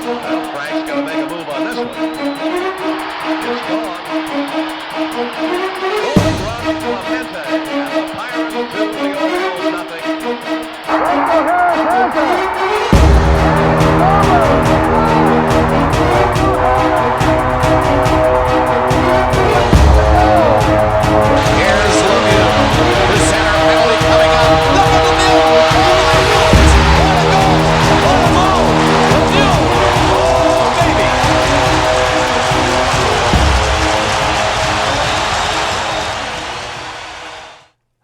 Well, Frank's going to make a move on this one. It's gone. Home run, Clemente. And the Pirates 2, the Orioles nothing. Here's Lemieux. The center penalty coming up. Look at Lemieux. Oh my goodness. What a goal. What a goal. Lemieux. Oh baby.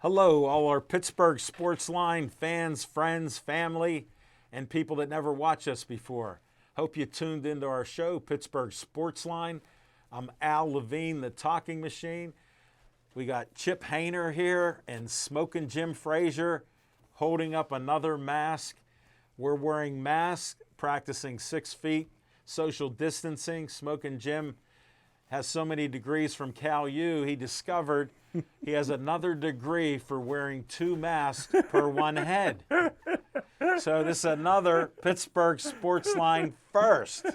Hello, all our Pittsburgh Sports Line fans, friends, family, and people that never watched us before. Hope you tuned into our show, Pittsburgh Sports Line. I'm Al Levine, the talking machine. We got Chip Hayner here and Smoking Jim Frazier holding up another mask. We're wearing masks, practicing 6 feet, social distancing. Smoking Jim has so many degrees from Cal U, he discovered he has another degree for wearing 2 masks per one head. So this is another Pittsburgh Sports Line first.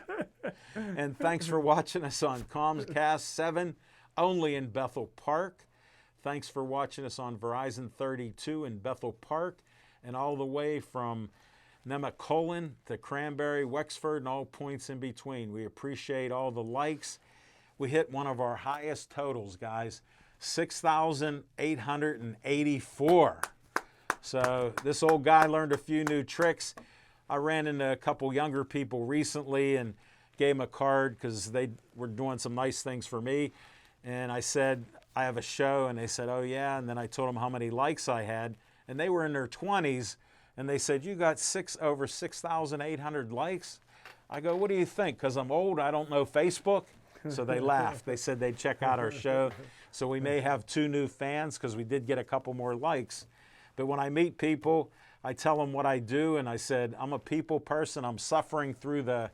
And thanks for watching us on Comcast 7, only in Bethel Park. Thanks for watching us on Verizon 32 in Bethel Park, and all the way from Nemacolin to Cranberry, Wexford, and all points in between. We appreciate all the likes. We hit one of our highest totals, guys, 6,884. So this old guy learned a few new tricks. I ran into a couple younger people recently and gave them a card because they were doing some nice things for me. And I said, I have a show, and they said, oh yeah, and then I told them how many likes I had, and they were in their 20s, and they said, you got over 6,800 likes? I go, what do you think? Because I'm old, I don't know Facebook? So they laughed. They said they'd check out our show. So we may have 2 new fans because we did get a couple more likes. But when I meet people, I tell them what I do, and I said, I'm a people person. I'm suffering through the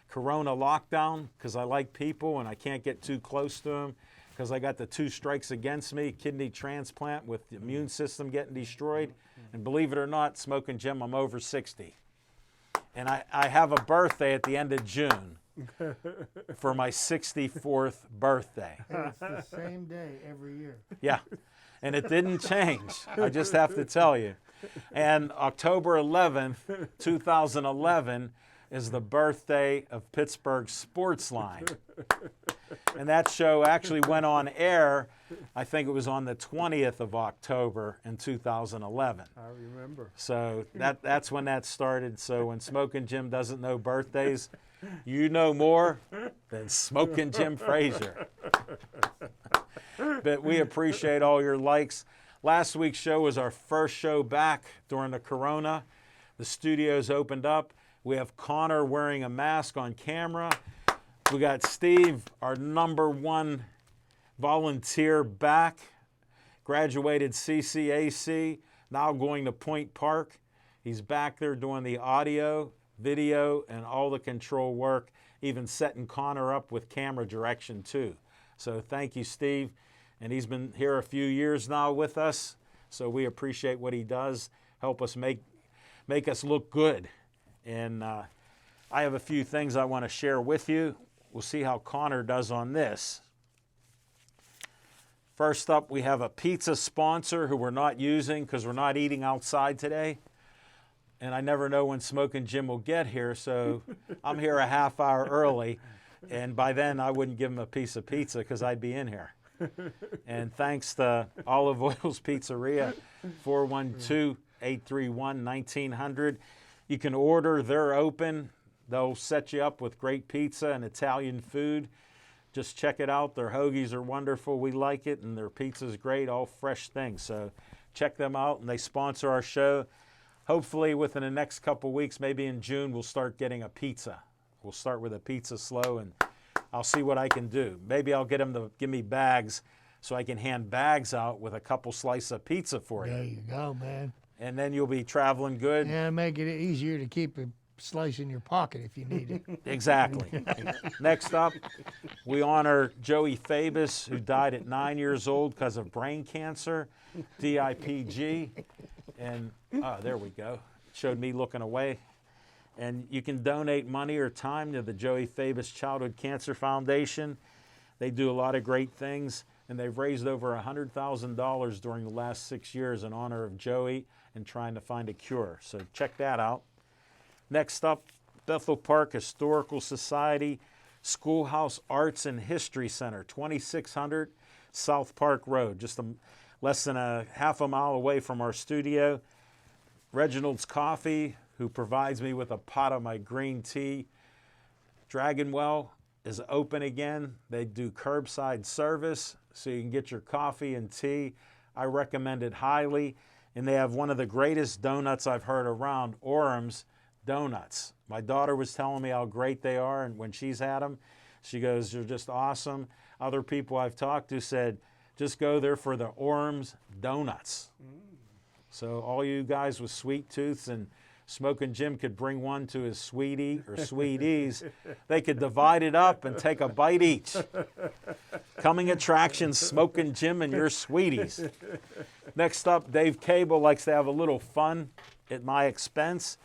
Corona lockdown because I like people and I can't get too close to them, because I got the 2 strikes against me, kidney transplant with the immune system getting destroyed. And believe it or not, Smoking Jim, I'm over 60. And I have a birthday at the end of June for my 64th birthday. It's the same day every year. Yeah, and it didn't change. I just have to tell you. And October 11th, 2011 is the birthday of Pittsburgh Sports Line. And that show actually went on air, I think it was on the 20th of October in 2011. I remember. So that's when that started. So when Smoking Jim doesn't know birthdays, you know more than Smoking Jim Frazier. But we appreciate all your likes. Last week's show was our first show back during the Corona. The studio's opened up. We have Connor wearing a mask on camera. We got Steve, our #1 volunteer, back. Graduated CCAC, now going to Point Park. He's back there doing the audio, video, and all the control work, even setting Connor up with camera direction too. So thank you, Steve. And he's been here a few years now with us, so we appreciate what he does, help us make us look good. And I have a few things I want to share with you. We'll see how Connor does on this. First up, we have a pizza sponsor who we're not using because we're not eating outside today. And I never know when Smoking Jim will get here, so I'm here a half hour early. And by then, I wouldn't give him a piece of pizza because I'd be in here. And thanks to Olive Oil's Pizzeria, 412-831-1900. You can order, they're open. They'll set you up with great pizza and Italian food. Just check it out. Their hoagies are wonderful. We like it, and their pizza's great, all fresh things. So check them out, and they sponsor our show. Hopefully within the next couple weeks, maybe in June, we'll start getting a pizza. We'll start with a pizza slow, and I'll see what I can do. Maybe I'll get them to give me bags so I can hand bags out with a couple slices of pizza for you. There you go, man. And then you'll be traveling good. Yeah, make it easier to keep a slice in your pocket if you need it. Exactly. Next up, we honor Joey Fabus, who died at 9 years old because of brain cancer, DIPG. And there we go. Showed me looking away. And you can donate money or time to the Joey Fabus Childhood Cancer Foundation. They do a lot of great things, and they've raised over $100,000 during the last 6 years in honor of Joey and trying to find a cure. So check that out. Next up, Bethel Park Historical Society Schoolhouse Arts and History Center, 2600 South Park Road, just less than a half a mile away from our studio. Reginald's Coffee, who provides me with a pot of my green tea. Dragonwell is open again. They do curbside service, so you can get your coffee and tea. I recommend it highly. And they have one of the greatest donuts I've heard around, Orham's Donuts. My daughter was telling me how great they are, and when she's had them, she goes, "They're just awesome." Other people I've talked to said, just go there for the Orham's Donuts. So all you guys with sweet tooths, and Smoking Jim could bring one to his sweetie or sweeties. They could divide it up and take a bite each. Coming attractions, Smoking Jim and your sweeties. Next up, Dave Cable likes to have a little fun at my expense.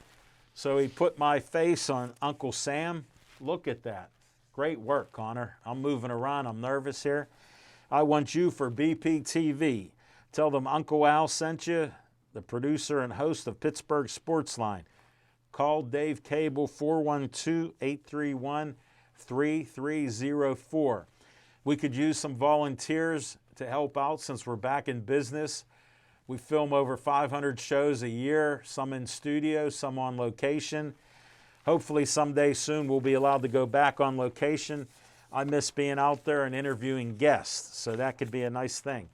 So he put my face on Uncle Sam. Look at that. Great work, Connor. I'm moving around. I'm nervous here. I want you for BPTV. Tell them Uncle Al sent you, the producer and host of Pittsburgh Sportsline. Call Dave Cable, 412-831-3304. We could use some volunteers to help out since we're back in business. We film over 500 shows a year, some in studio, some on location. Hopefully someday soon we'll be allowed to go back on location. I miss being out there and interviewing guests, so that could be a nice thing.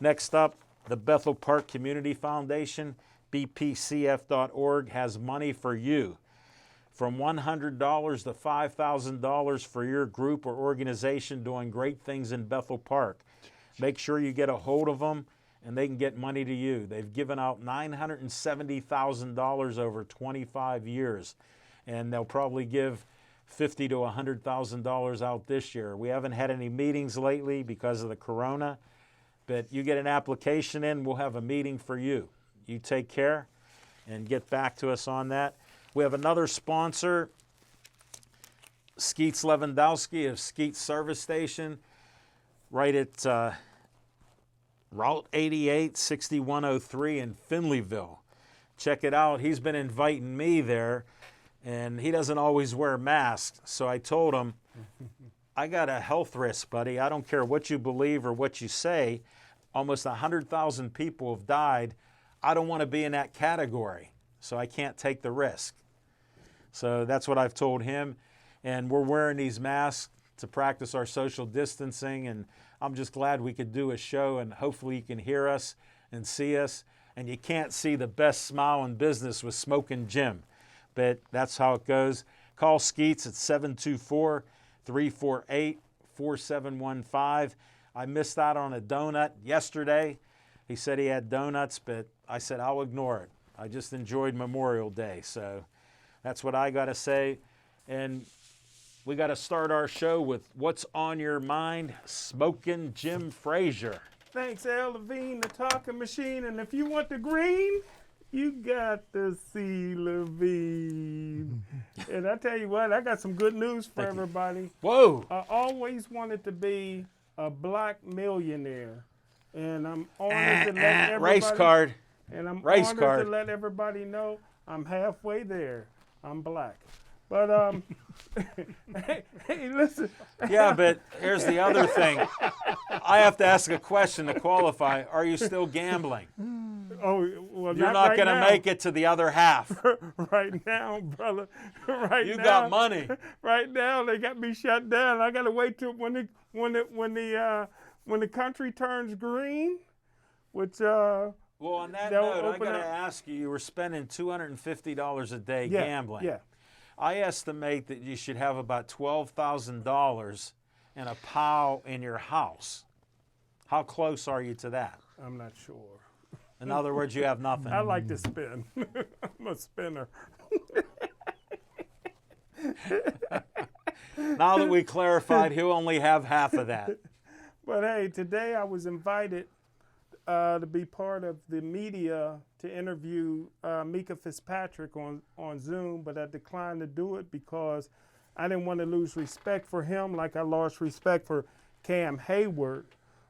Next up, the Bethel Park Community Foundation, bpcf.org, has money for you. From $100 to $5,000 for your group or organization doing great things in Bethel Park. Make sure you get a hold of them, and they can get money to you. They've given out $970,000 over 25 years, and they'll probably give $50,000 to $100,000 out this year. We haven't had any meetings lately because of the corona, but you get an application in, we'll have a meeting for you. You take care and get back to us on that. We have another sponsor, Skeets Lewandowski of Skeets Service Station, right at Route 88, 6103 in Finleyville. Check it out. He's been inviting me there, and he doesn't always wear masks. So I told him, I got a health risk, buddy. I don't care what you believe or what you say. Almost 100,000 people have died. I don't want to be in that category, so I can't take the risk. So that's what I've told him. And we're wearing these masks to practice our social distancing, and I'm just glad we could do a show, and hopefully you can hear us and see us. And you can't see the best smile in business with Smoking Jim, but that's how it goes. Call Skeets at 724-348-4715. I missed out on a donut yesterday. He said he had donuts, but I said I'll ignore it. I just enjoyed Memorial Day, so that's what I got to say. And we got to start our show with What's on Your Mind, Smoking Jim Frazier. Thanks, Al Levine, the talking machine. And if you want the green, you got to see Levine. And I tell you what, I got some good news for everybody. Whoa! I always wanted to be a black millionaire. And I'm honored to let everybody, race card. And I'm Race honored card. to let everybody know I'm halfway there. I'm black. But hey, listen. Yeah, but here's the other thing. I have to ask a question to qualify. Are you still gambling? Oh, well, You're not right going to now. make it to the other half. Right now, brother. Right You now. got money. Right now, they got me shut down. I got to wait till when the country turns green, which Well, on that they'll note, I open got to up- ask you, you were spending $250 a day yeah, gambling. Yeah. I estimate that you should have about $12,000 in a pile in your house. How close are you to that? I'm not sure. In other words, you have nothing. I like to spin. I'm a spinner. Now that we clarified, he'll only have half of that. But hey, today I was invited to be part of the media to interview Mika Fitzpatrick on Zoom, but I declined to do it because I didn't want to lose respect for him like I lost respect for Cam Hayward.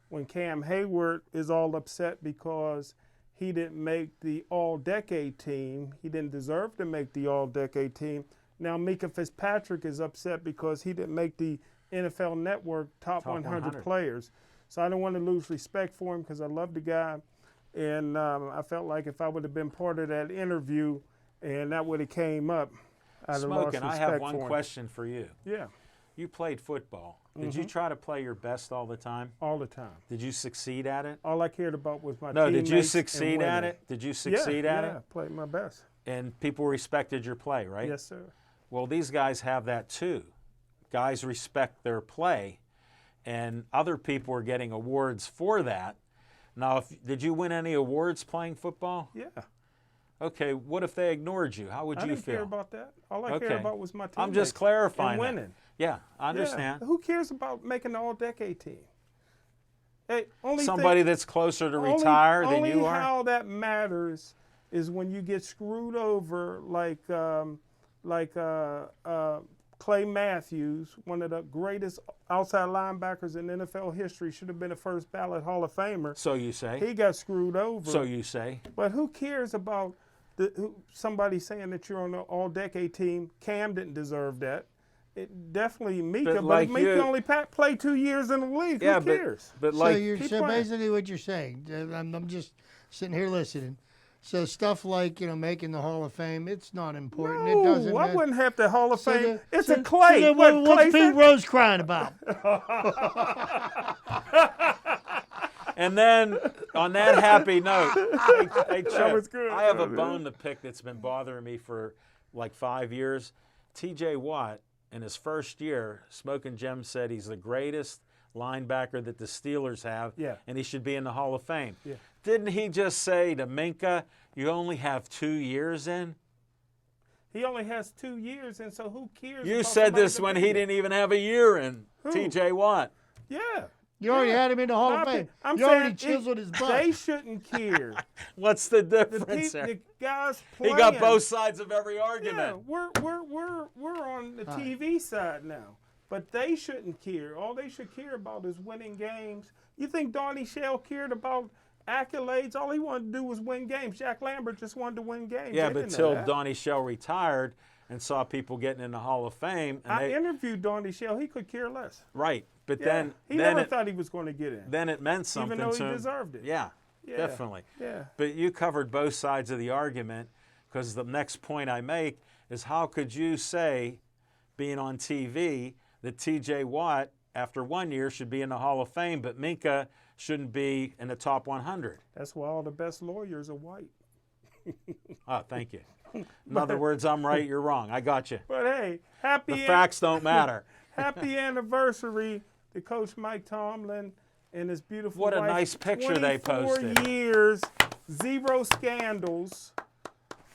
When Cam Hayward is all upset because he didn't make the all-decade team, he didn't deserve to make the all-decade team. Now Mika Fitzpatrick is upset because he didn't make the NFL Network top 100 players. So I don't want to lose respect for him because I love the guy. And I felt like if I would have been part of that interview and that would have came up, I'd have lost Smoking, respect I have for one him. question for you. Yeah, You played football. Did you try to play your best all the time? all the time. Did you succeed at it? All I cared about was my No, teammates did you and succeed at winning. it? Did you succeed at Yeah, it? played my best. And people respected your play, right? Yes, sir. Well, these guys have that too. Guys respect their play, and other people are getting awards for that. Now, did you win any awards playing football? Yeah. Okay, what if they ignored you? How would I you didn't feel? care about that. All I Okay. cared about was my teammates. I'm just clarifying and that. winning. Yeah, I understand. Yeah. Who cares about making the all-decade team? Hey, only Somebody thing, that's closer to retire than you only are. how that matters is when you get screwed over like Clay Matthews, one of the greatest outside linebackers in NFL history, should have been a first ballot Hall of Famer. So you say. He got screwed over. So you say. But who cares about somebody saying that you're on the all-decade team? Cam didn't deserve that. It definitely Mika, but like Mika you- only played 2 years in the league. Yeah, Who cares? but So like you're keep so playing. basically what you're saying. I'm just sitting here listening. So stuff like making the Hall of Fame, it's not important. It doesn't No, I matter. wouldn't have the Hall of So Fame. the- It's so- a Clay. So then What, what's Clay Pete said? Rose crying about? And then on that happy note, hey, Chip, was good. I have a That was bone to pick that's been bothering me for like 5 years. TJ Watt, in his first year, Smoking Jim said he's the greatest linebacker that the Steelers have, Yeah. and he should be in the Hall of Fame. Yeah. Didn't he just say to Minka, you only have 2 years in? He only has 2 years, and so who cares? You about said somebody this when he debating? didn't even have a year in, Who? TJ Watt. Yeah. You already Yeah. had him in the Hall of No, Fame. I'm You already saying chiseled his butt. They shouldn't care. What's the The, difference there? the guys He playing. got both sides of every Yeah, argument. we're on the TV side now, but they shouldn't care. All they should care about is winning games. You think Donnie Shell cared about accolades? All he wanted to do was win games. Jack Lambert just wanted to win games. Yeah, They but didn't know till that. Donnie Shell retired and saw people getting in the Hall of Fame, and I they, interviewed Donnie Shell. He could care less. right. But Yeah. he then never it, thought he was going to get in, then it meant something even though to he him. deserved it. Yeah, Yeah. definitely. Yeah. But you covered both sides of the argument, because the next point I make is how could you say, being on TV, that TJ Watt, after 1 year, should be in the Hall of Fame, but Minka shouldn't be in the top 100? That's why all the best lawyers are white. Oh, thank you. In other words, I'm right, you're wrong. I got you. But hey, The facts don't matter. happy anniversary to Coach Mike Tomlin and his beautiful What a wife. nice picture they 24 posted. years, 0 scandals.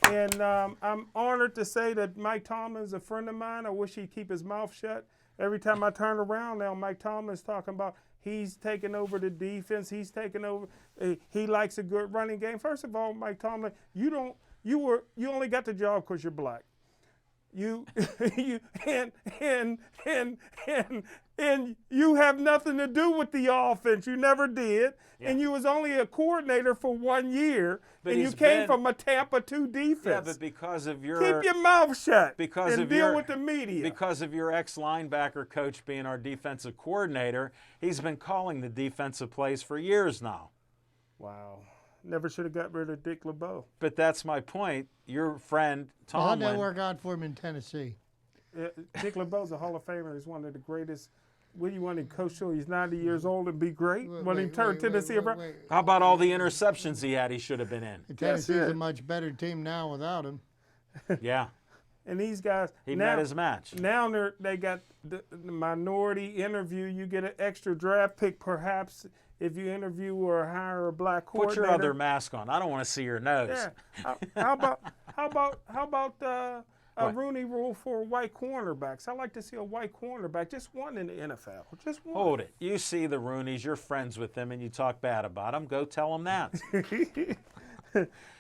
And I'm honored to say that Mike Tomlin is a friend of mine. I wish he'd keep his mouth shut. Every time I turn around now, Mike Tomlin's talking about he's taking over the defense. He's taking over. He likes a good running game. First of all, Mike Tomlin, you only got the job because you're black. You and you have nothing to do with the offense. You never did, and you was only a coordinator for 1 year, But and you he's came been- from a Tampa 2 Yeah, defense. but because of your Keep your mouth shut because and of deal your with the media. because of your ex-linebacker coach being our defensive coordinator, he's been calling the defensive plays for years now. Wow, never should have got rid of Dick LeBeau. But that's my point. Your friend How'd that Tomlin. work out for him in Tennessee? Dick LeBeau's a Hall of Famer. He's one of the greatest. What do you want to coach till he's 90 years old and be great? When he turned Tennessee around. How about all the interceptions he had? He should have been in. Tennessee's it. a much better team now without him. Yeah, And these guys, he now, met his match. Now they got the minority interview. You get an extra draft pick, perhaps, if you interview or hire a black Put coordinator. your other mask on. I don't want to see your nose. Yeah. How about a What? Rooney Rule for white cornerbacks. I like to see a white cornerback, just one in the NFL, just one. Hold it. You see the Rooneys, you're friends with them, and you talk bad about them. Go tell them that.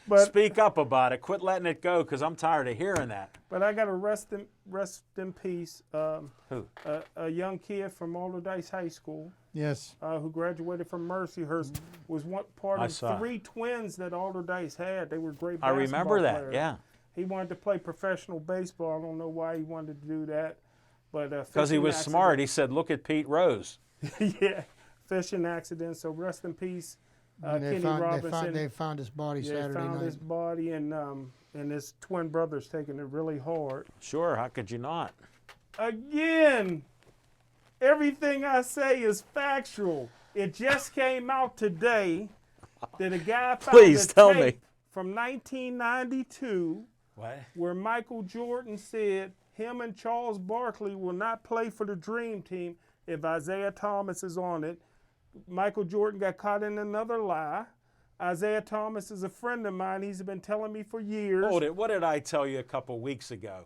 But Speak up about it. Quit letting it go, because I'm tired of hearing that. but I got to rest in peace. Who? A young kid from Alderdice High School Yes. who graduated from Mercyhurst was one part I of saw. 3 twins that Alderdice had. They were great I basketball remember that, players. yeah. He wanted to play professional baseball. I don't know why he wanted to do that, but Because he fishing was accident- smart. He said, look at Pete Rose. yeah, fishing accident. So rest in peace, Kenny Robinson. They found his body Yeah, Saturday found night. his body, and his twin brother's taking it really hard. Sure, how could you not? Again, everything I say is factual. It just came out today that a guy found Please a tell tape me. from 1992 What? where Michael Jordan said him and Charles Barkley will not play for the Dream Team if Isaiah Thomas is on it. Michael Jordan got caught in another lie. Isaiah Thomas is a friend of mine. He's been telling me for years. Hold it. What did I tell you a couple weeks ago?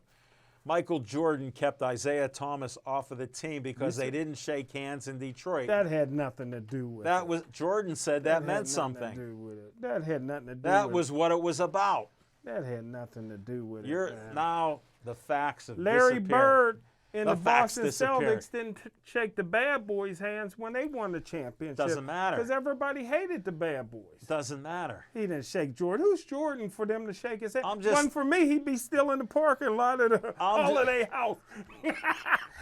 Michael Jordan kept Isaiah Thomas off of the team because they didn't shake hands in Detroit. That had nothing to do with That it. was Jordan said that had meant nothing something. To do with it. That had nothing to do That with was what it was about. it. That had nothing to do with You're it. Man. now the facts have Larry disappeared. Bird and The the facts Boston disappeared. Celtics didn't shake the Bad Boys' hands when they won the championship. Doesn't matter. Because everybody hated the Bad Boys. Doesn't matter. He didn't shake Jordan. Who's Jordan for them to shake his hand? I'm just- One for me, he'd be still in the parking lot of the I'm ju- Holiday House.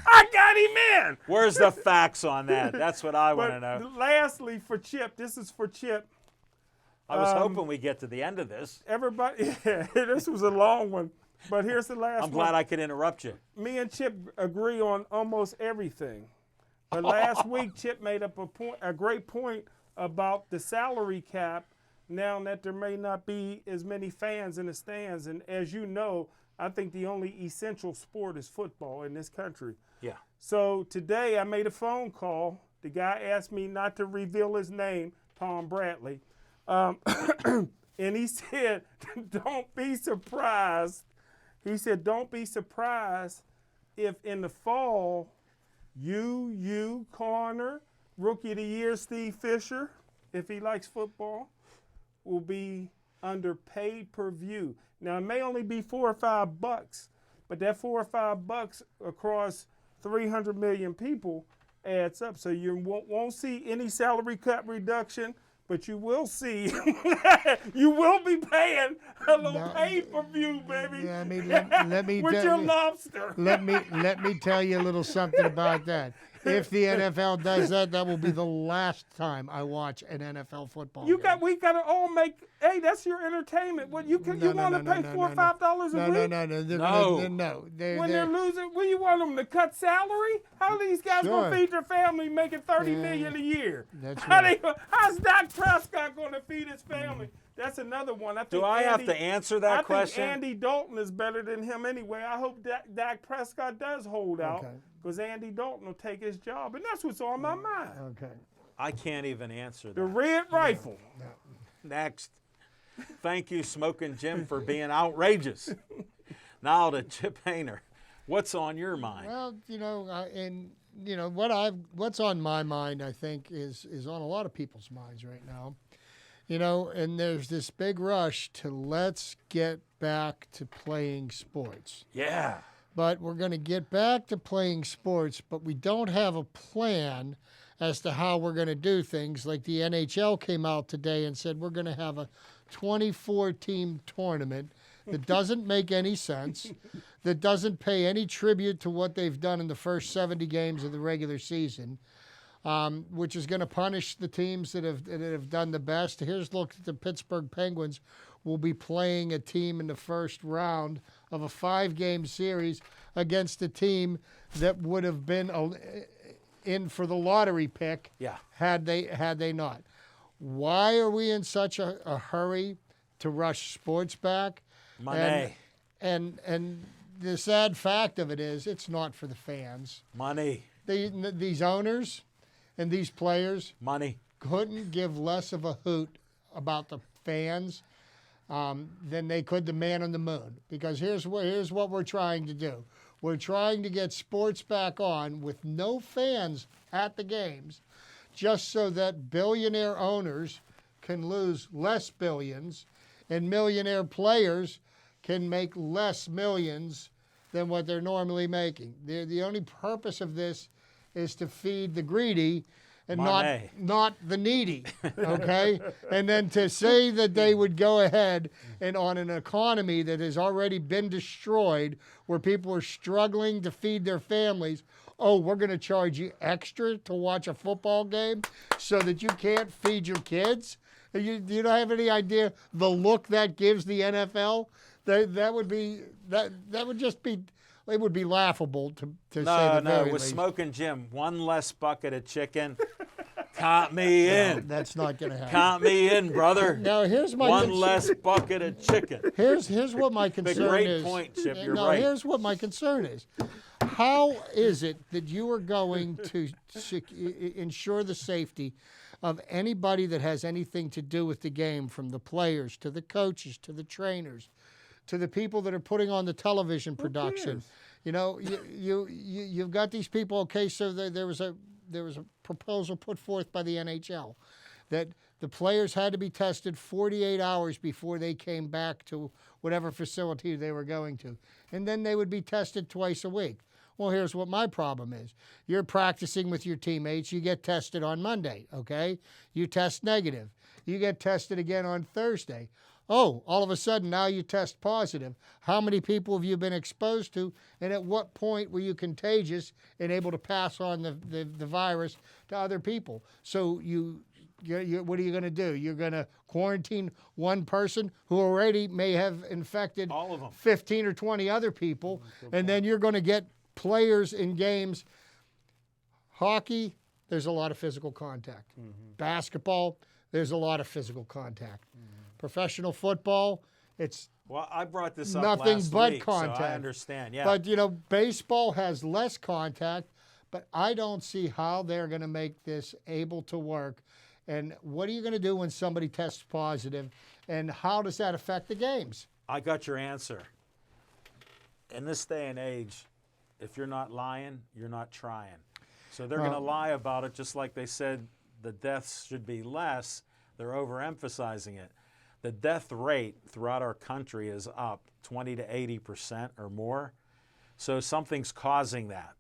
I got him in. Where's the facts on that? That's what I want to But know. lastly, for Chip, this is for Chip. I was hoping we get to the end of this. Everybody, yeah, this was a long one, but here's the last I'm one. glad I could interrupt you. Me and Chip agree on almost everything. But last week, Chip made up a great point about the salary cap. Now that there may not be as many fans in the stands, and as you know, I think the only essential sport is football in this country. Yeah. So today I made a phone call. The guy asked me not to reveal his name, Tom Bradley. And he said, don't be surprised. He said, don't be surprised if in the fall, you, Connor, Rookie of the Year, Steve Fisher, if he likes football, will be under pay-per-view. Now, it may only be $4 or $5, but that $4 or $5 across 300 million people adds up. So you won't see any salary cut reduction, but you will see, you will be paying a little No. pay-per-view, baby. Yeah, I mean, let me with tell your you- lobster. let me tell you a little something about that. If the NFL does that, that will be the last time I watch an NFL football game. We gotta all make. Hey, that's your entertainment. What you want to pay $4 or $5 a week? No. They're No. Gonna, no. When they're losing, what do you want them to cut salary? How are these guys Sure. gonna feed their family making $30 million a year? That's How right. how's Dak Prescott gonna feed his family? That's another one. I think Do I have Andy- to answer that I question? think Andy Dalton is better than him anyway. I hope Dak Prescott does hold out Okay. because Andy Dalton will take his job, and that's what's on my mind. Okay. I can't even answer The that. red rifle. Next. Thank you, Smoking Jim, for being outrageous. Now to Chip Hayner. What's on your mind? Well, what's on my mind, I think, is on a lot of people's minds right now. And there's this big rush to let's get back to playing sports. Yeah. But we're going to get back to playing sports, but we don't have a plan as to how we're going to do things. Like the NHL came out today and said we're going to have a 24-team tournament that doesn't make any sense, that doesn't pay any tribute to what they've done in the first 70 games of the regular season, which is going to punish the teams that have done the best. Here's a look at the Pittsburgh Penguins will be playing a team in the first round of a 5-game series against a team that would have been in for the lottery pick Yeah. had they not. Why are we in such a hurry to rush sports back? Money. And the sad fact of it is it's not for the fans. Money. These owners and these players Money. couldn't give less of a hoot about the fans. than they could the man on the moon. Because here's what we're trying to do. We're trying to get sports back on with no fans at the games, just so that billionaire owners can lose less billions and millionaire players can make less millions than what they're normally making. The only purpose of this is to feed the greedy and not the needy, okay? And then to say that they would go ahead and on an economy that has already been destroyed, where people are struggling to feed their families, oh, we're going to charge you extra to watch a football game so that you can't feed your kids? You don't have any idea the look that gives the NFL? That would just be, it would be laughable to say the very with least. Smoking Jim, one less bucket of chicken. Count me in. That's not going to happen. Count me in, brother. Now here's my one less bucket of chicken. Here's what my concern great is. point, Chip. You're no, right. Here's what my concern is. How is it that you are going to ensure the safety of anybody that has anything to do with the game, from the players to the coaches to the trainers to the people that are putting on the television production? You know, you've got these people. Okay, so there was a proposal put forth by the NHL that the players had to be tested 48 hours before they came back to whatever facility they were going to, and then they would be tested twice a week. Well, here's what my problem is. You're practicing with your teammates. You get tested on Monday, okay? You test negative. You get tested again on Thursday. Oh, all of a sudden now you test positive. How many people have you been exposed to, and at what point were you contagious and able to pass on the virus to other people? So what are you going to do? You're going to quarantine one person who already may have infected all of them, 15 or 20 other people, and then you're going to get players in games. Hockey, there's a lot of physical contact. Basketball, there's a lot of physical contact. Professional football, it's I brought this up nothing last but week, contact. so I understand. Yeah, but baseball has less contact, but I don't see how they're going to make this able to work. And what are you going to do when somebody tests positive, and how does that affect the games? I got your answer. In this day and age, if you're not lying, you're not trying. So they're going to lie about it, just like they said the deaths should be less. They're overemphasizing it. The death rate throughout our country is up 20 to 80% or more. So something's causing that.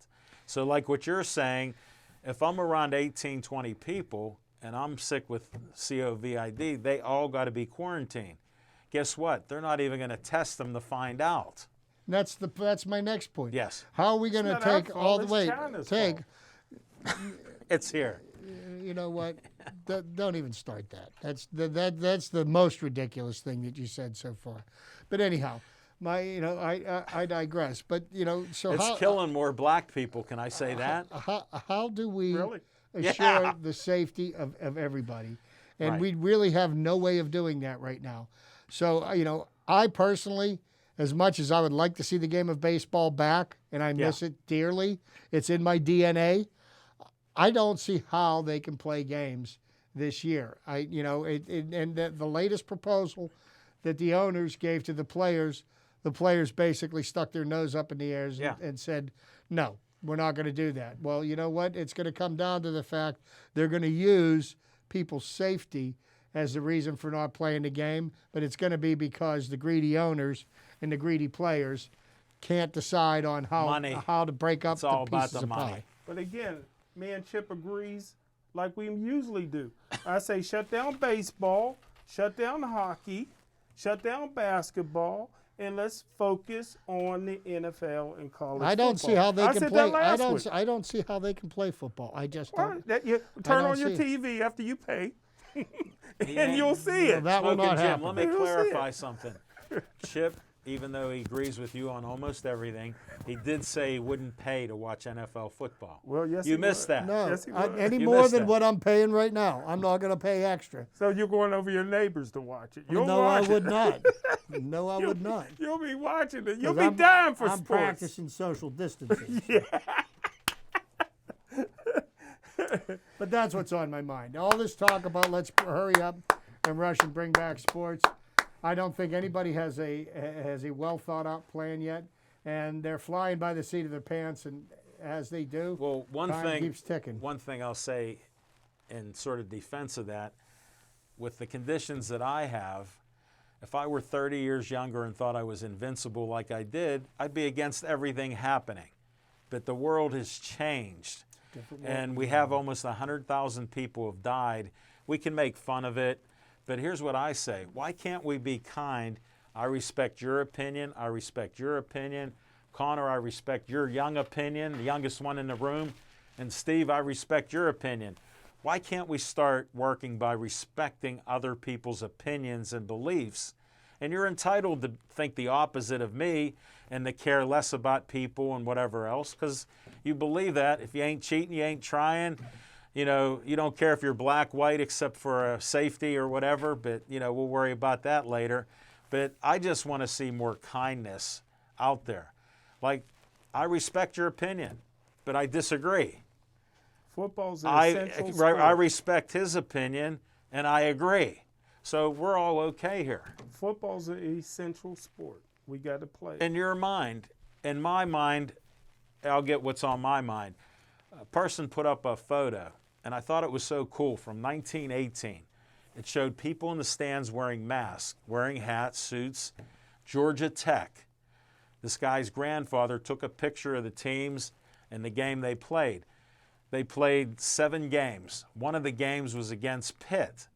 So like what you're saying, if I'm around 18, 20 people and I'm sick with COVID, they all got to be quarantined. Guess what? They're not even going to test them to find out. That's my next point. Yes. How are we going to take all the way? It's here. You know what? Don't even start that. That's the most ridiculous thing that you said so far. But anyhow, I digress. But so it's killing more black people. Can I say that? How do we assure Yeah. the safety of everybody? And Right. we really have no way of doing that right now. So I personally, as much as I would like to see the game of baseball back, and I miss it dearly, it's in my DNA. I don't see how they can play games this year. The latest proposal that the owners gave to the players basically stuck their nose up in the air and said, no, we're not going to do that. Well, you know what? It's going to come down to the fact they're going to use people's safety as the reason for not playing the game, but it's going to be because the greedy owners and the greedy players can't decide on how to break up it's all the pieces about the of money. pie. But again, me and Chip agrees like we usually do. I say shut down baseball, shut down hockey, shut down basketball, and let's focus on the NFL and college football. I don't see how they I can said play. that last week. I don't see how they can play football. I just Well, don't. that you turn don't on your see TV after you pay, and you'll see it. That will Smoking not Jim, happen. let me You'll see clarify it. something. Chip, even though he agrees with you on almost everything, he did say he wouldn't pay to watch NFL football. Well, yes, You he missed would. that. No, Yes, he would. any You more missed than that. what I'm paying right now. I'm not going to pay extra. So you're going over your neighbors to watch it. You'll No, I watch would it. not. No, I would not. You'll be watching it. You'll 'Cause be dying for I'm sports. practicing social distancing. But that's what's on my mind. All this talk about let's hurry up and rush and bring back sports. I don't think anybody has a well thought out plan yet, and they're flying by the seat of their pants, and as they do, Well, time keeps ticking. One thing I'll say in sort of defense of that, with the conditions that I have, if I were 30 years younger and thought I was invincible like I did, I'd be against everything happening. But the world has changed, and we have almost 100,000 people have died. We can make fun of it, but here's what I say. Why can't we be kind? I respect your opinion. I respect your opinion. Connor, I respect your young opinion, the youngest one in the room. And Steve, I respect your opinion. Why can't we start working by respecting other people's opinions and beliefs? And you're entitled to think the opposite of me and to care less about people and whatever else, because you believe that. If you ain't cheating, you ain't trying. You know, you don't care if you're black, white, except for safety or whatever, but, you know, we'll worry about that later. But I just want to see more kindness out there. Like, I respect your opinion, but I disagree. Football's an essential sport. I respect his opinion, and I agree. So we're all okay here. Football's an essential sport. We got to play. In your mind, in my mind, I'll get what's on my mind. A person put up a photo, and I thought it was so cool, from 1918. It showed people in the stands wearing masks, wearing hats, suits. Georgia Tech. This guy's grandfather took a picture of the teams and the game they played. They played 7 games. One of the games was against Pitt.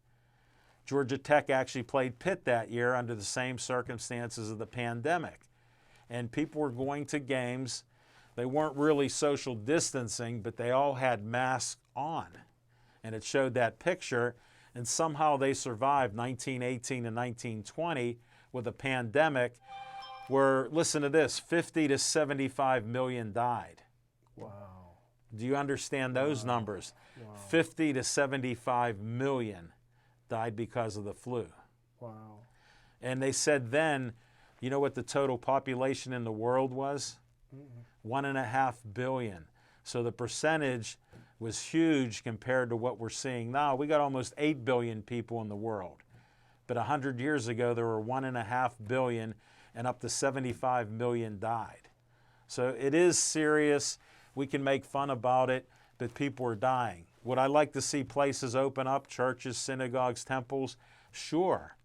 Georgia Tech actually played Pitt that year under the same circumstances of the pandemic. And people were going to games. They weren't really social distancing, but they all had masks on. And it showed that picture. And somehow they survived 1918 and 1920 with a pandemic where, listen to this, 50 to 75 million died. Wow. Do you understand those numbers? Wow. 50 to 75 million died because of the flu. Wow. And they said then, you know what the total population in the world was? 1.5 billion. So the percentage was huge compared to what we're seeing now. We got almost 8 billion people in the world. But 100 years ago, there were 1.5 billion, and up to 75 million died. So it is serious. We can make fun about it, but people are dying. Would I like to see places open up, churches, synagogues, temples? Sure.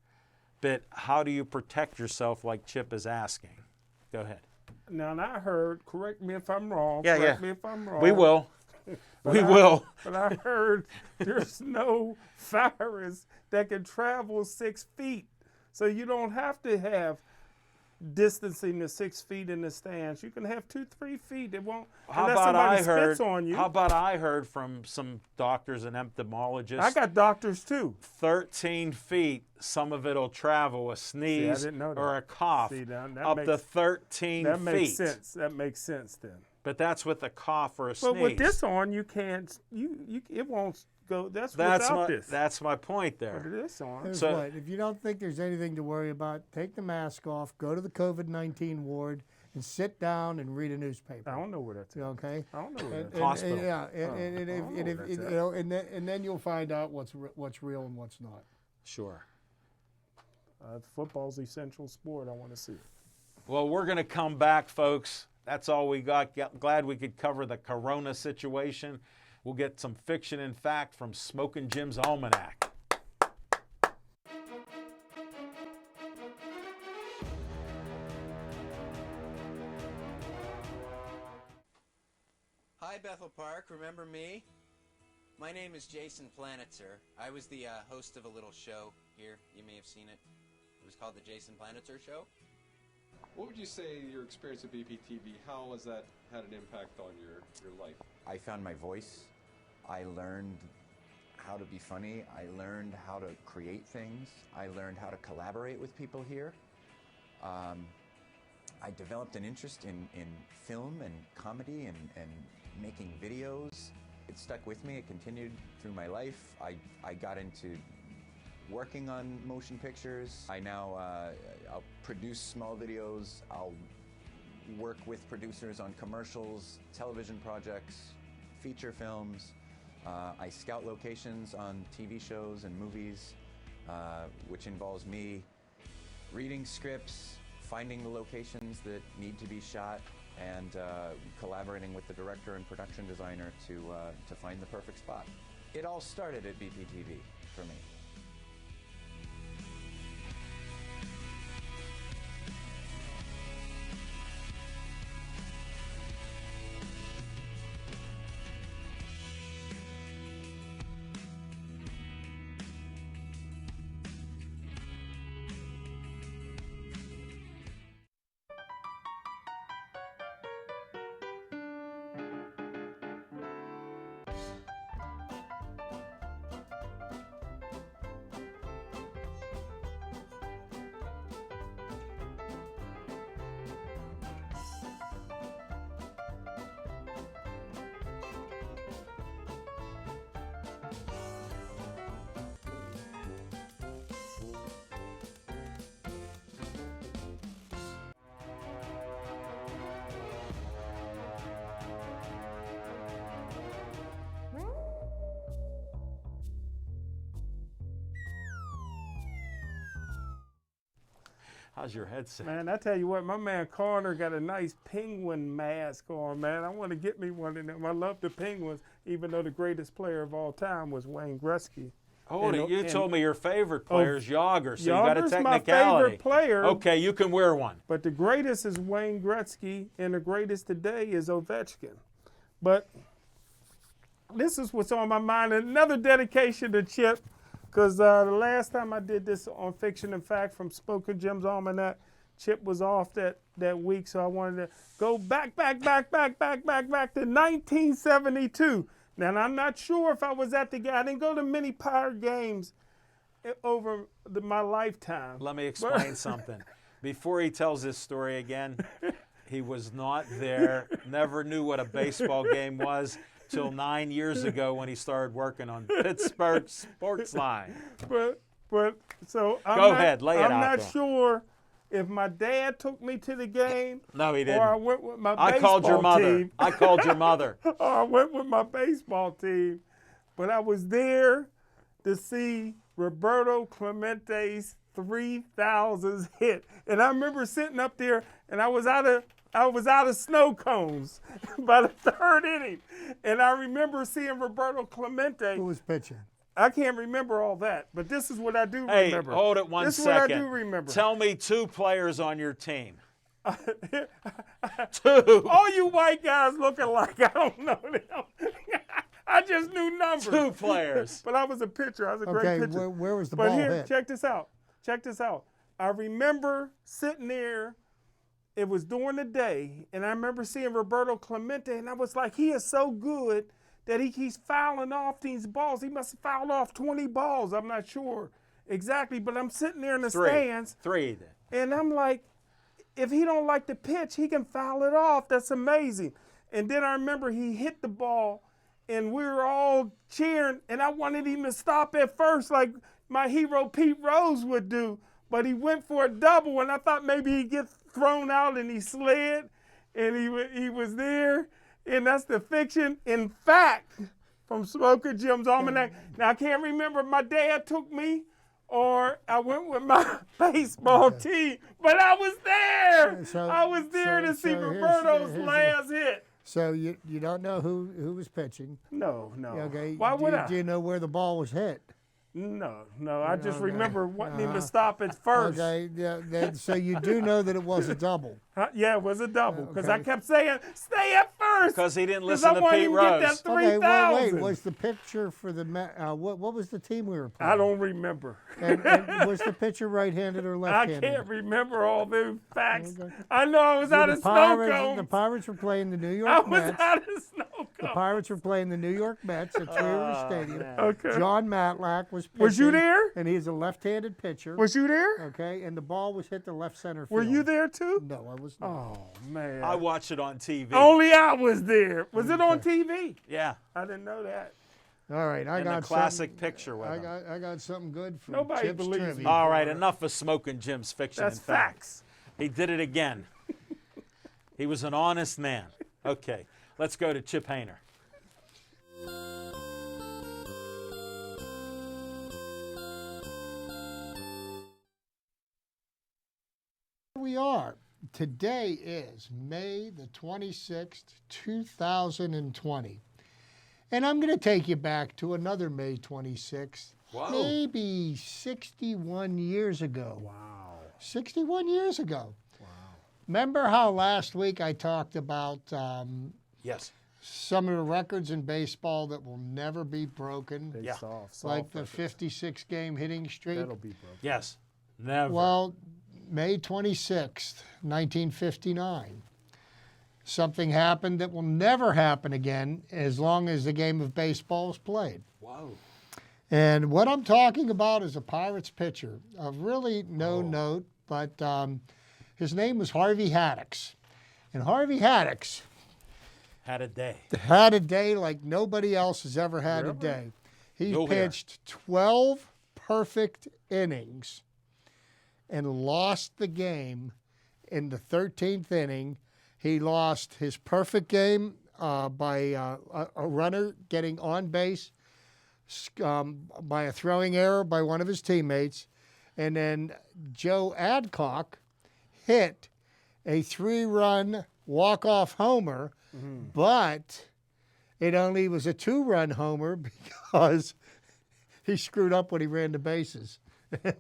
But how do you protect yourself like Chip is asking? Go ahead. Now, and I heard, correct me if I'm wrong. Yeah, correct yeah. me if I'm wrong. We will. We will. But I heard there's no virus that can travel 6 feet. So you don't have to have distancing the 6 feet in the stands. You can have 2-3 feet. It won't. How unless about somebody I heard? spits on you. How about I heard from some doctors and entomologists? I got doctors too. 13 feet. Some of it'll travel. A sneeze didn't know that. or a cough. See, that up to makes- 13 That feet. makes sense. That makes sense then. But that's with a cough or a But sneeze. with this on, you can't. You it won't go. That's that's without my this. that's my point With there. this on. Here's So- what, if you don't think there's anything to worry about, take the mask off, go to the COVID-19 ward, and sit down and read a newspaper. I don't know where that's at. Okay? I don't know where that's And- at. Hospital. yeah, I don't know where that's at. and then you'll find out what's real and what's not. Sure. Football's essential sport. I want to see it. Well, we're going to come back, folks. That's all we got. Glad we could cover the corona situation. We'll get some fiction and fact from Smoking Jim's Almanac. Hi, Bethel Park. Remember me? My name is Jason Planitzer. I was the host of a little show here. You may have seen it. It was called The Jason Planitzer Show. What would you say your experience at BPTV, how has that had an impact on your life? I found my voice. I learned how to be funny. I learned how to create things. I learned how to collaborate with people here. I developed an interest in film and comedy and making videos. It stuck with me. It continued through my life. I got into working on motion pictures. I now I'll produce small videos. I'll work with producers on commercials, television projects, feature films. I scout locations on TV shows and movies, which involves me reading scripts, finding the locations that need to be shot, and collaborating with the director and production designer to find the perfect spot. It all started at BPTV for me. How's your headset? Man, I tell you what, my man Carter got a nice penguin mask on, man. I want to get me one of them. I love the Penguins, even though the greatest player of all time was Wayne Gretzky. Hold it. You and- told me your favorite player is Yager, so you got a Yager's my technicality. favorite player. Okay, you can wear one. But the greatest is Wayne Gretzky, and the greatest today is Ovechkin. But this is what's on my mind. Another dedication to Chip, because the last time I did this on Fiction and Fact from Spoken Jim's Almanac, Chip was off that week, so I wanted to go back to 1972. Now, I'm not sure if I was at the game. I didn't go to many Pirate games over my lifetime. Let me explain something. Before he tells this story again, he was not there, never knew what a baseball game was till 9 years ago when he started working on Pittsburgh Sportsline. But so Go ahead, lay it out I'm not there. sure if my dad took me to the game. No, he Or I didn't. went with my I baseball called your mother. team. I called your mother. Or I went with my baseball team. But I was there to see Roberto Clemente's 3,000th hit. And I remember sitting up there and I was out of snow cones by the third inning. And I remember seeing Roberto Clemente. Who was pitching? I can't remember all that, but this is what I do Hey, remember. hold it one this second. This is what I do remember. Tell me 2 players on your team. 2. All you white guys looking like I don't know them. I just knew numbers. 2 players. But I was a pitcher. I was a great Okay, pitcher. where was the But ball here, hit? check this out. Check this out. I remember sitting there. It was during the day, and I remember seeing Roberto Clemente, and I was like, he is so good that he keeps fouling off these balls. He must have fouled off 20 balls. I'm not sure exactly, but I'm sitting there in the 3. stands. 3 then. And I'm like, if he don't like the pitch, he can foul it off. That's amazing. And then I remember he hit the ball, and we were all cheering, and I wanted him to stop at first like my hero Pete Rose would do. But he went for a double, and I thought maybe he'd get thrown out, and he slid, and he was there. And that's the Fiction in Fact from Smoker Jim's Almanac. Now, I can't remember if my dad took me or I went with my baseball team, but I was there. I was there to see Roberto's last hit. So you don't know who was pitching. No. Okay. Why would I? Do you know where the ball was hit? No. I just remember wanting him to stop at first. Okay. Yeah. So you do know that it was a double. Yeah, it was a double because I Okay. kept saying, stay at first. Because he didn't 'Cause listen I to wanted Pete him to get Rose. that Okay. 3,000. Wait. Was the pitcher for the what was the team we were playing? I don't remember. And was the pitcher right-handed or I left-handed? can't remember all the facts. Okay. I know I was out of snow cones. The Pirates were playing the New I York was Mets. out of snow The cones. Pirates were playing the New York Mets at Three River Stadium. Okay. John Matlack was pitching. Was you there? And he's a left-handed pitcher. Was you there? Okay, and the ball was hit the left center field. Were you there too? No, I was not. Oh man. I watched it on TV. Only I was there. Was it on TV? Yeah. I didn't know that. All right, I In got the classic something- picture with him. I got something good for Nobody Chip's believes trivia. me. All right, enough of Smoking Jim's Fiction That's and Fact. facts. He did it again. He was an honest man. Okay, let's go to Chip Hayner. we are. Today is May the 26th, 2020. And I'm going to take you back to another May 26th, maybe 61 years ago. Wow. 61 years ago. Wow. Remember how last week I talked about Yes. some of the records in baseball that will never be broken? They Yeah. soft Like the records. 56-game hitting streak? That'll be broken. Yes. Never. Well, May 26th, 1959. Something happened that will never happen again as long as the game of baseball is played. Whoa. And what I'm talking about is a Pirates pitcher of really no note, but his name was Harvey Haddix. And Harvey Haddix Had a day. had a day like nobody else has ever had a day. He You'll hear. pitched 12 perfect innings and lost the game in the 13th inning. He lost his perfect game by a runner getting on base by a throwing error by one of his teammates. And then Joe Adcock hit a 3-run walk-off homer, but it only was a 2-run homer because he screwed up when he ran the bases.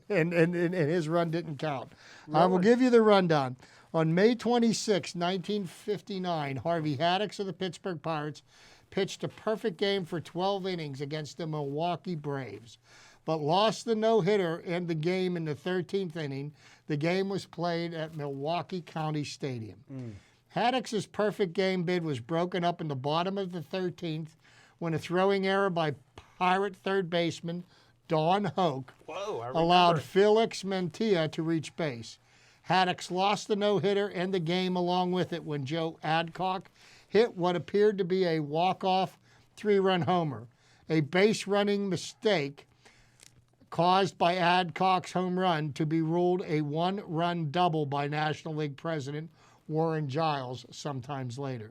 and his run didn't count. I will give you the rundown. On May 26, 1959, Harvey Haddix of the Pittsburgh Pirates pitched a perfect game for 12 innings against the Milwaukee Braves, but lost the no-hitter and the game in the 13th inning. The game was played at Milwaukee County Stadium. Haddix's perfect game bid was broken up in the bottom of the 13th when a throwing error by Pirate third baseman Don Hoke allowed Felix Mantilla to reach base. Haddix lost the no-hitter and the game along with it when Joe Adcock hit what appeared to be a walk-off 3-run homer. A base-running mistake caused by Adcock's home run to be ruled a 1-run double by National League President Warren Giles sometimes later.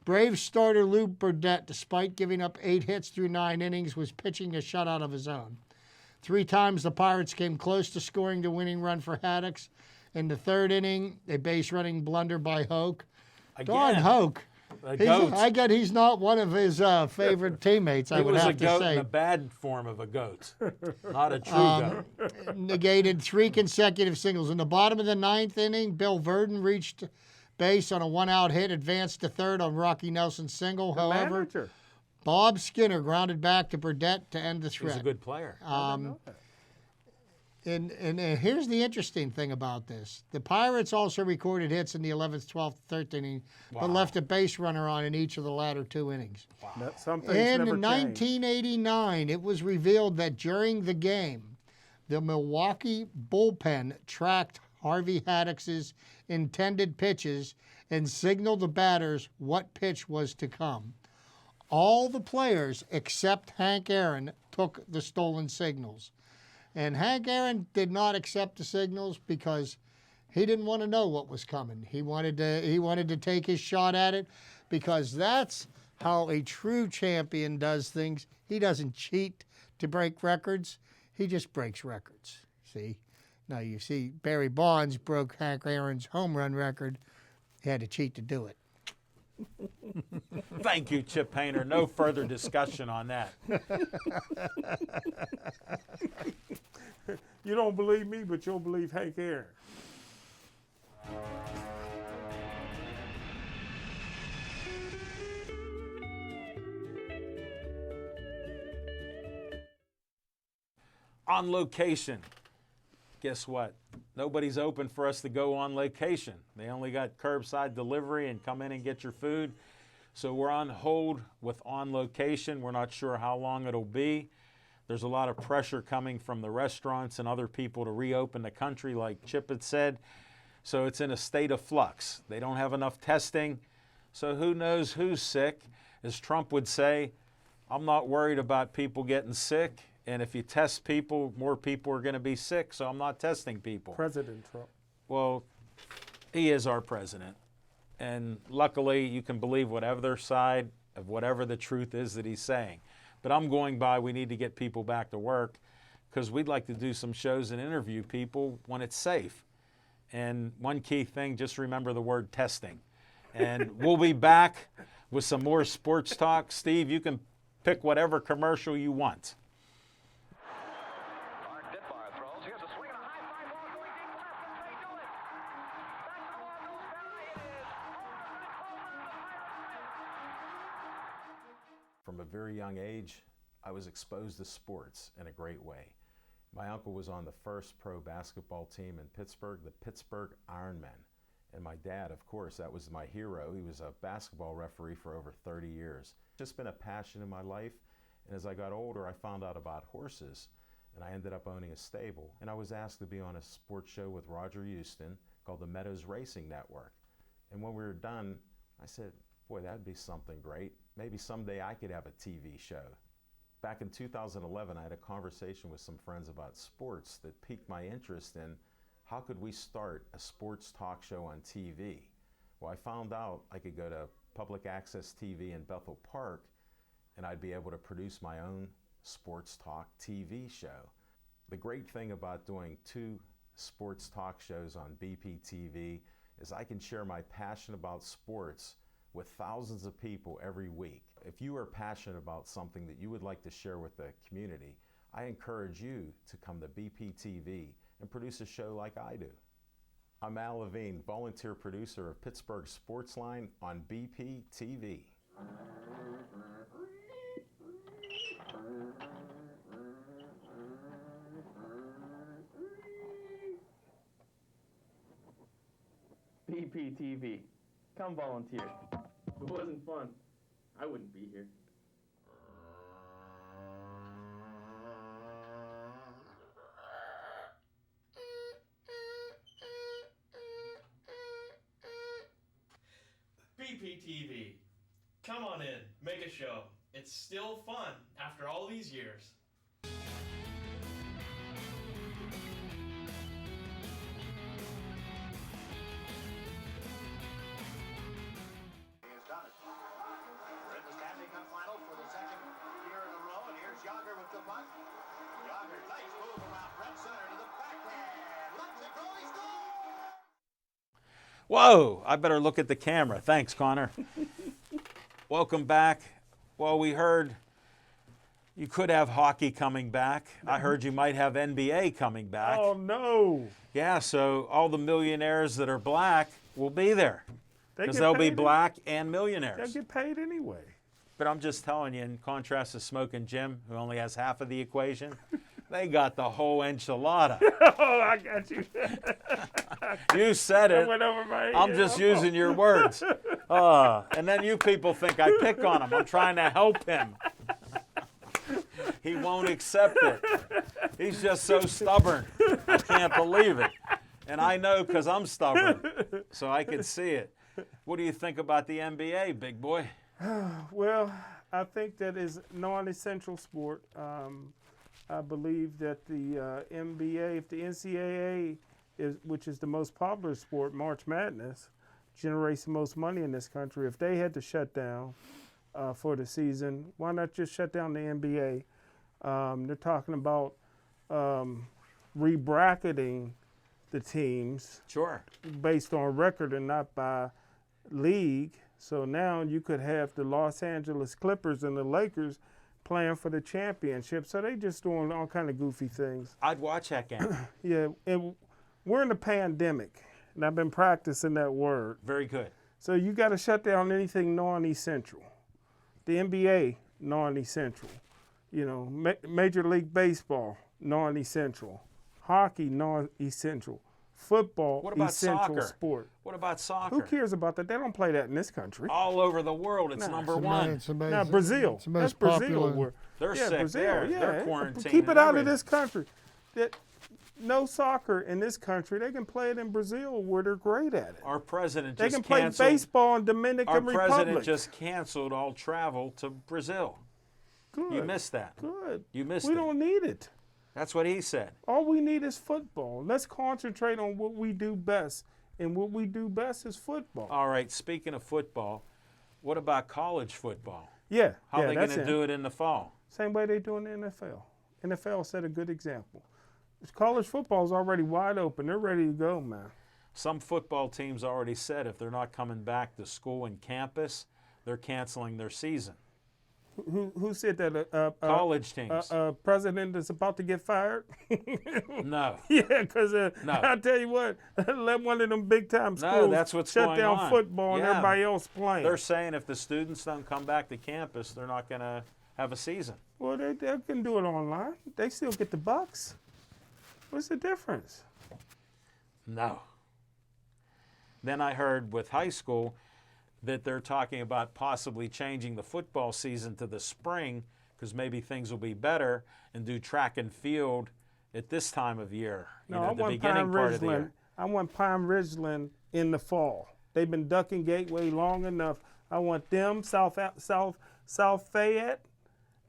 Braves starter Lou Burdette, despite giving up 8 hits through 9 innings, was pitching a shutout of his own. 3 times the Pirates came close to scoring the winning run for Haddix. In the 3rd inning, a base-running blunder by Hoke. Don Hoke, I get he's not one of his favorite teammates, I would have to say. He was a goat in a bad form of a goat, not a true goat. Negated 3 consecutive singles. In the bottom of the 9th inning, Bill Verdon reached base on a 1-out hit, advanced to third on Rocky Nelson's single. However, Manager. Bob Skinner grounded back to Burdette to end the threat. He's a good player. And here's the interesting thing about this. The Pirates also recorded hits in the 11th, 12th, 13th inning, but left a base runner on in each of the latter 2 innings. Some things And never in change. 1989, it was revealed that during the game, the Milwaukee bullpen tracked Harvey Haddix's intended pitches and signaled the batters what pitch was to come. All the players except Hank Aaron took the stolen signals. And Hank Aaron did not accept the signals because he didn't want to know what was coming. He wanted to take his shot at it because that's how a true champion does things. He doesn't cheat to break records. He just breaks records. See? Now you see Barry Bonds broke Hank Aaron's home run record. He had to cheat to do it. Thank you, Chip Painter. No further discussion on that. You don't believe me, but you'll believe Hank Aaron. On location. Guess what? Nobody's open for us to go on location. They only got curbside delivery and come in and get your food. So we're on hold with on location. We're not sure how long it'll be. There's a lot of pressure coming from the restaurants and other people to reopen the country, like Chip had said. So it's in a state of flux. They don't have enough testing. So who knows who's sick? As Trump would say, I'm not worried about people getting sick. And if you test people, more people are going to be sick, so I'm not testing people. President Trump. Well, he is our president. And luckily, you can believe whatever side of whatever the truth is that he's saying. But I'm going by, we need to get people back to work because we'd like to do some shows and interview people when it's safe. And one key thing, just remember the word testing. And we'll be back with some more sports talk. Steve, you can pick whatever commercial you want. Mark Ditbar throws. Here's a swing and a high fly ball going deep left. Can they do it? Back the ball goes Barry. It is From a very young age, I was exposed to sports in a great way. My uncle was on the first pro basketball team in Pittsburgh, the Pittsburgh Ironmen. And my dad, of course, that was my hero. He was a basketball referee for over 30 years. Just been a passion in my life. And as I got older, I found out about horses. And I ended up owning a stable. And I was asked to be on a sports show with Roger Houston called the Meadows Racing Network. And when we were done, I said, boy, that'd be something great. Maybe someday I could have a TV show. Back in 2011, I had a conversation with some friends about sports that piqued my interest in how could we start a sports talk show on TV. Well, I found out I could go to public access TV in Bethel Park and I'd be able to produce my own sports talk TV show. The great thing about doing 2 sports talk shows on BPTV is I can share my passion about sports with thousands of people every week. If you are passionate about something that you would like to share with the community, I encourage you to come to BPTV and produce a show like I do. I'm Al Levine, volunteer producer of Pittsburgh Sportsline on BPTV. BPTV. Come volunteer. If it wasn't fun, I wouldn't be here. BPTV. Come on in, make a show. It's still fun after all these years. Whoa, I better look at the camera. Thanks, Connor. Welcome back. Well, we heard you could have hockey coming back. I heard you might have NBA coming back. Oh, no. Yeah, so all the millionaires that are black will be there because get they'll be paid black and millionaires. They'll get paid anyway. But I'm just telling you, in contrast to Smoking Jim, who only has half of the equation, they got the whole enchilada. Oh, I got you. You said it. That went over my head. I'm just using your words. And then you people think I pick on him. I'm trying to help him. He won't accept it. He's just so stubborn. I can't believe it. And I know because I'm stubborn, so I can see it. What do you think about the NBA, big boy? Well, I think that is non-essential sport. I believe that the NBA, if the NCAA, which is the most popular sport, March Madness, generates the most money in this country. If they had to shut down for the season, why not just shut down the NBA? They're talking about re-bracketing the teams. Sure. Based on record and not by league. So now you could have the Los Angeles Clippers and the Lakers playing for the championship. So they just doing all kind of goofy things. I'd watch that game. Yeah, and we're in a pandemic, and I've been practicing that word. Very good. So you got to shut down anything non-essential. The NBA, non-essential. You know, Major League Baseball, non-essential. Hockey, non-essential. Football, What about essential soccer? sport. What about soccer? Who cares about that? They don't play that in this country. All over the world, it's number one. It's amazing. Now Brazil, It's the that's most Brazil. popular. They're yeah, sick Brazil, there. yeah. They're quarantined. Keep it and out of everything. this country. That no soccer in this country. They can play it in Brazil where they're great at it. Our president They just can play canceled. baseball in Dominican Our Republic. president just canceled all travel to Brazil. Good. You missed that. Good. You missed We it. don't need it. That's what he said. All we need is football. Let's concentrate on what we do best. And what we do best is football. All right, speaking of football, what about college football? Yeah. How are they going that's to it. do it in the fall? Same way they do in the NFL. NFL set a good example. College football is already wide open. They're ready to go, man. Some football teams already said if they're not coming back to school and campus, they're canceling their season. Who said that? College teams. President is about to get fired? No. Yeah, because No. I'll tell you what, let one of them big time schools No, that's what's shut going down on. football and Yeah. everybody else playing. They're saying if the students don't come back to campus, they're not going to have a season. Well, they can do it online. They still get the bucks. What's the difference? No. Then I heard with high school that they're talking about possibly changing the football season to the spring because maybe things will be better and do track and field at this time of year, No, I the want beginning Pine part of the year. Ridgeland. I want Pine Ridgeland in the fall. They've been ducking Gateway long enough. I want them. South Fayette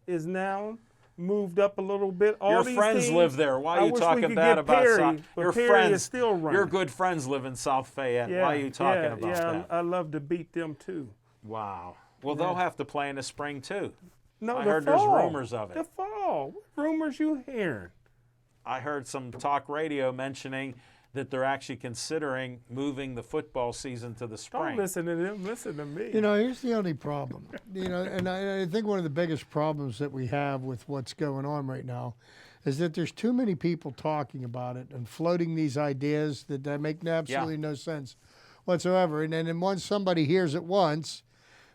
is now moved up a little bit. All Your these friends teams, live there. Why I are you wish we talking could bad get about Perry, South? but Your Perry friends, is still running. your good friends live in South Fayette. Yeah, Why are you talking about yeah, that? I love to beat them too. Wow. Well, they'll have to play in the spring too. No, I the heard fall. there's rumors of it. The fall. What rumors you hearing? I heard some talk radio mentioning that they're actually considering moving the football season to the Don't spring. listen to them. Listen to me. You know, here's the only problem. You know, and I think one of the biggest problems that we have with what's going on right now is that there's too many people talking about it and floating these ideas that make absolutely no sense whatsoever. And then once somebody hears it once,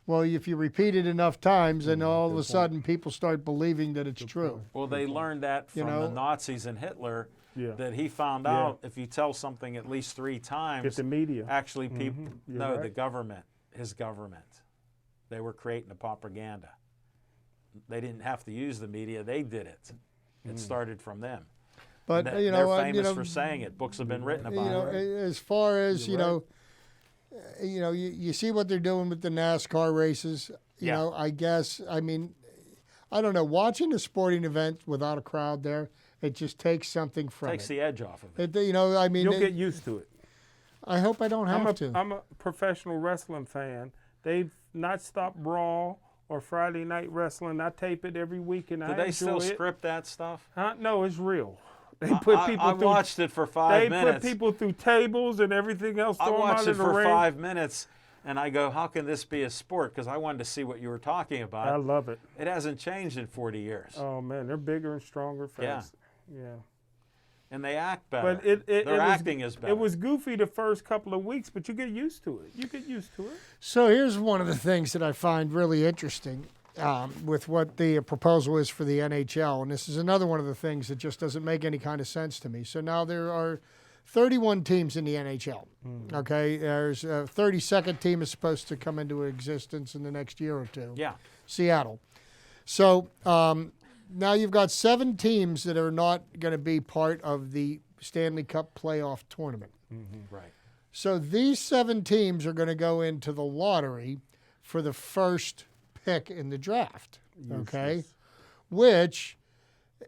well, if you repeat it enough times, then all of a sudden people start believing that it's true. Well, they learned that from the Nazis and Hitler, Yeah. that he found out if you tell something at least 3 times, Get the media. actually people, You're no, right. the government, his government, they were creating a propaganda. They didn't have to use the media, they did it. It started from them. But And you they're know, famous for saying it. Books have been written about you know, it. as far as you see what they're doing with the NASCAR races. You Yeah. know, I guess. I mean, I don't know. Watching a sporting event without a crowd there, it just takes something from Takes it. the edge off of it. You know, I mean, You'll get used to it. I hope I don't have to. I'm a professional wrestling fan. They've not stopped Raw or Friday Night Wrestling. I tape it every week and Do I they enjoy still it. script that stuff? No, it's real. They put people I through. watched it for 5 They minutes. put people through tables and everything else. I throw 'em out watched in it the for ring. 5 minutes, and I go, how can this be a sport? Because I wanted to see what you were talking about. I love it. It hasn't changed in 40 years. Oh man, they're bigger and stronger, faster. Yeah. And they act better. But it Their was, acting is better. It was goofy the first couple of weeks, but you get used to it. You get used to it. So here's one of the things that I find really interesting with what the proposal is for the NHL, and this is another one of the things that just doesn't make any kind of sense to me. So now there are 31 teams in the NHL. Okay, there's a 32nd team is supposed to come into existence in the next year or two. Yeah. Seattle. So now you've got 7 teams that are not going to be part of the Stanley Cup playoff tournament. Right. So these 7 teams are going to go into the lottery for the first pick in the draft. Okay, which,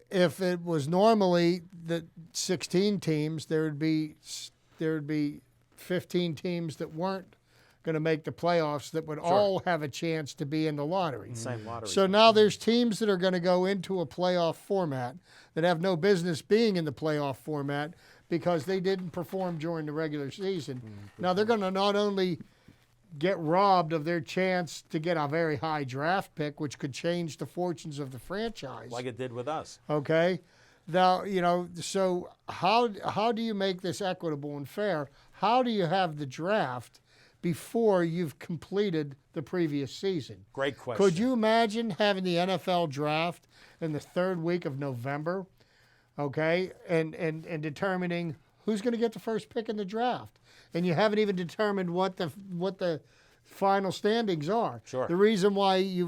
if it was normally the 16 teams, there would be 15 teams that weren't going to make the playoffs that would all have a chance to be in the lottery. Same lottery. So now there's teams that are going to go into a playoff format that have no business being in the playoff format because they didn't perform during the regular season. Now they're going to not only get robbed of their chance to get a very high draft pick, which could change the fortunes of the franchise. like it did with us. Okay. Now, so how do you make this equitable and fair? How do you have the draft before you've completed the previous season? Great question. Could you imagine having the NFL draft in the 3rd week of November, okay, and determining who's going to get the first pick in the draft? And you haven't even determined what the final standings are. Sure. The reason why you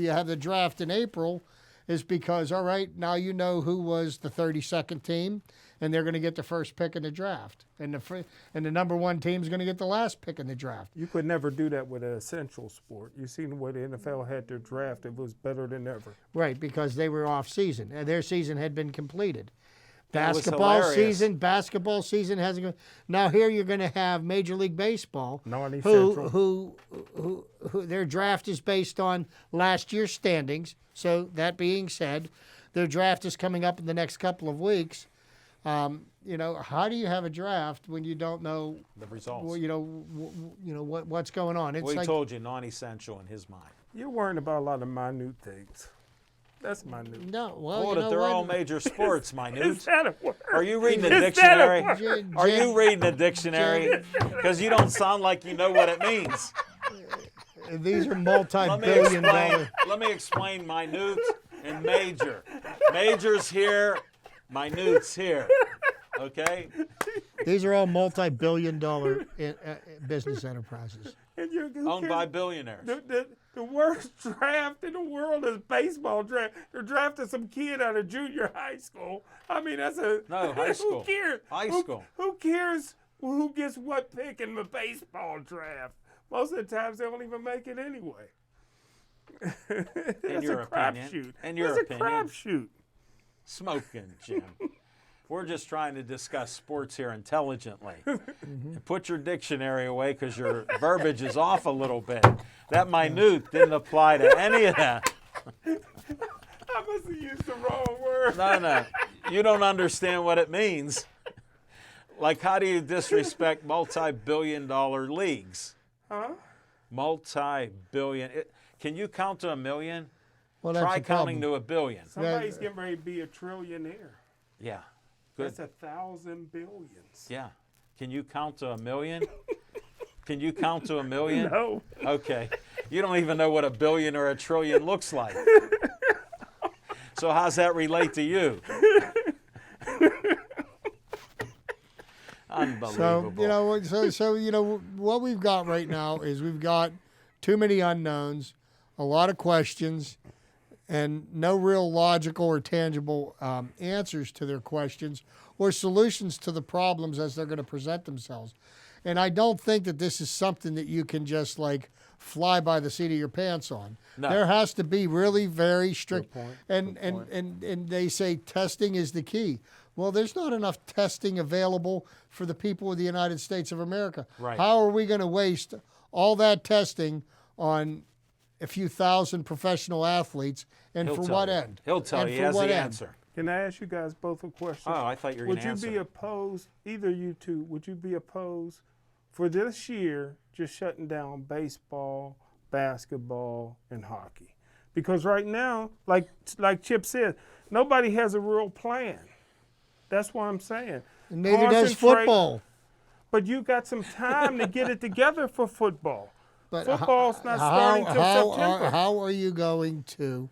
have the draft in April is because, all right, now you know who was the 32nd team, and they're going to get the first pick in the draft. And the number 1 team is going to get the last pick in the draft. You could never do that with an essential sport. You seen the way the NFL had their draft; it was better than ever. Right, because they were off season, and their season had been completed. That was Basketball hilarious. season hasn't. Now here you're going to have Major League Baseball, Non-essential. who their draft is based on last year's standings. So that being said, their draft is coming up in the next couple of weeks. You know, how do you have a draft when you don't know The results. well, you know what's going on? It's Well, he like told you non-essential in his mind. You're worrying about a lot of minute things. That's minute. no. Well, Oh, you that know they're what? all major sports, Is minute. that a word? Are you reading the Is that a dictionary? word? J- Are J- you reading the dictionary? Because you don't sound like you know what it means. These are Let me multi-billion explain. dollar. Let me explain minute and major. Major's here, minute's here. Okay? These are all multi-billion dollar business enterprises. And you're Owned by billionaires. The worst draft in the world is baseball draft. They're drafting some kid out of junior high school. I mean, that's a No, high school. Who cares? High Who- school. Who cares who gets what pick in the baseball draft? Most of the times they don't even make it anyway. It's your a opinion. crapshoot. In your It's opinion. a crapshoot. Smoking, Jim. We're just trying to discuss sports here intelligently. And put your dictionary away because your verbiage is off a little bit. That minute didn't apply to any of that. I must have used the wrong word. No. You don't understand what it means. Like, how do you disrespect multi-billion-dollar leagues? Huh? Multi-billion. Can you count to a million? Well, that's Try the counting problem. to a billion. Somebody's getting ready to be a trillionaire. Yeah. Good. That's 1,000 billions. Yeah. Can you count to a million? Can you count to a million? No. Okay. You don't even know what a billion or a trillion looks like. So how's that relate to you? Unbelievable. So you know what we've got right now is we've got too many unknowns, a lot of questions, and no real logical or tangible answers to their questions or solutions to the problems as they're going to present themselves. And I don't think that this is something that you can just like fly by the seat of your pants on. No. There has to be really very strict. point. And they say testing is the key. Well, there's not enough testing available for the people of the United States of America. Right. How are we going to waste all that testing on a few thousand professional athletes, and He'll for tell what you. end? He'll tell And you. He for has what the end? answer. Can I ask you guys both a question? Oh, I thought you were Would going to you answer. be opposed, either you two, would you be opposed for this year just shutting down baseball, basketball, and hockey? Because right now, like Chip said, nobody has a real plan. That's what I'm saying. And neither does Concentrate- football. But you got some time to get it together for football. But Football's not starting till September. How are you going to